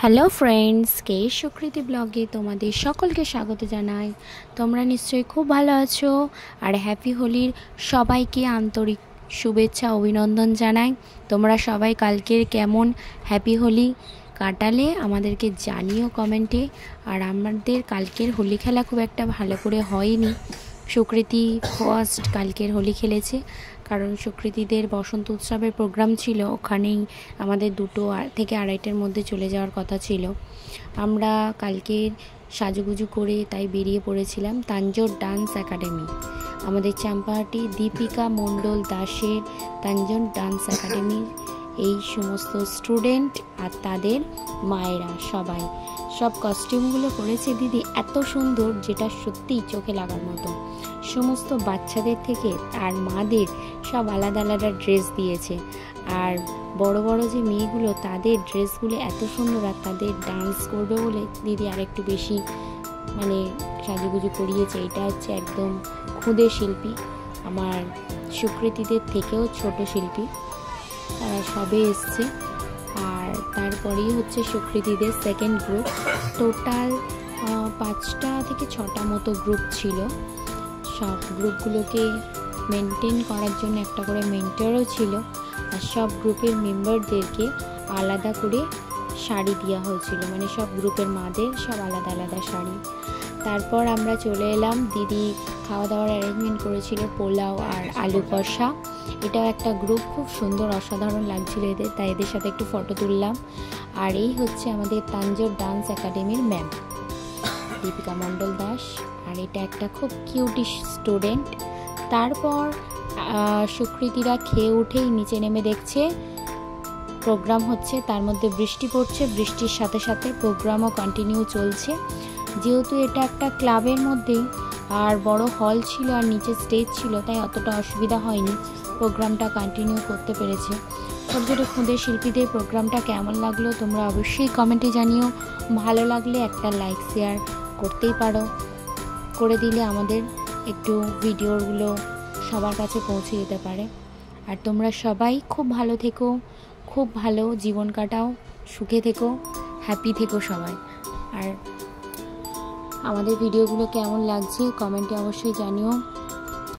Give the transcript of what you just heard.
Hello friends, কে সুকৃতি ব্লগে তোমাদের সকলকে স্বাগত জানাই। তোমরা নিশ্চয়ই খুব ভালো আছো আর হ্যাপি হোলির সবাইকে আন্তরিক শুভেচ্ছা অভিনন্দন জানাই। তোমরা সবাই কালকের কেমন হ্যাপি হোলি কাটালে আমাদেরকে জানিও কমেন্টে। আর আমাদের কালকের হোলি খেলা খুব একটা ভালো করে হয়নি। সুকৃতি ফার্স্ট কালকের হোলি খেলেছে, কারণ সুকৃতিদের বসন্ত উৎসবের প্রোগ্রাম ছিল, ওখানেই আমাদের 2টো থেকে 2:30টার মধ্যে চলে যাওয়ার কথা ছিল। আমরা কালকের সাজুগুজু করে তাই বেরিয়ে পড়েছিলাম তাঞ্জোর ডান্স একাডেমি। আমাদের চাম্পাহাটি দীপিকা মণ্ডল দাসের তাঞ্জোর ডান্স একাডেমির এই সমস্ত স্টুডেন্ট আর তাদের মায়েরা সব কস্টিউমগুলো করেছে দিদি এত সুন্দর, যেটা সত্যিই চোখে লাগার মতো। সমস্ত বাচ্চাদের থেকে আর মাদের সব আলাদা আলাদা ড্রেস দিয়েছে। আর বড় বড় যে মেয়েগুলো, তাদের ড্রেসগুলো এত সুন্দর, আর তাদের ডান্স করবে বলে দিদি আরেকটু বেশি সাজুগুজু করিয়েছে। এটা হচ্ছে একদম খুদে শিল্পী, আমার সুকৃতিদের থেকেও ছোট শিল্পী, তারা সবে এসছে। আর তারপরেই হচ্ছে সুকৃতিদের সেকেন্ড গ্রুপ। টোটাল 5টা থেকে 6টা মতো গ্রুপ ছিল। সব গ্রুপগুলোকে মেনটেন করার জন্য একটা করে মেন্টরও ছিল, আর সব গ্রুপের মেম্বারদেরকে আলাদা করে শাড়ি দেওয়া হয়েছিল, সব গ্রুপের মাদের সব আলাদা আলাদা শাড়ি। তারপর আমরা চলে এলাম, দিদি খাওয়া দাওয়ার অ্যারেঞ্জমেন্ট করেছিল পোলাও আর আলু কষা। এটাও একটা গ্রুপ, খুব সুন্দর অসাধারণ লাগছিল এদের, তাই এদের সাথে একটু ফটো তুললাম। আর এই হচ্ছে আমাদের তাঞ্জোর ডান্স একাডেমির ম্যাম দীপিকা মণ্ডল দাস, আর এটা একটা খুব কিউটিশ স্টুডেন্ট। তারপর সুকৃতিরা খেয়ে উঠেই নিচে নেমে দেখছে প্রোগ্রাম হচ্ছে, তার মধ্যে বৃষ্টি পড়ছে, বৃষ্টির সাথে সাথে প্রোগ্রামও কন্টিনিউ চলছে। যেহেতু এটা একটা ক্লাবের মধ্যেই আর বড় হল ছিল আর নিচে স্টেজ ছিল, তাই অতটা অসুবিধা হয়নি, প্রোগ্রামটা কন্টিনিউ করতে পেরেছে। ছোটো ছোটো খুদে শিল্পীদের প্রোগ্রামটা কেমন লাগলো তোমরা অবশ্যই কমেন্টে জানিও। ভালো লাগলে একটা লাইক শেয়ার করতেই পারো, করে দিলে আমাদের একটু ভিডিওগুলো সবার কাছে পৌঁছে যেতে পারে। আর তোমরা সবাই খুব ভালো থেকো, খুব ভালো জীবন কাটাও, সুখে থেকো, হ্যাপি থেকো সবাই। আর আমাদের ভিডিওগুলো কেমন লাগছে কমেন্টে অবশ্যই জানিও।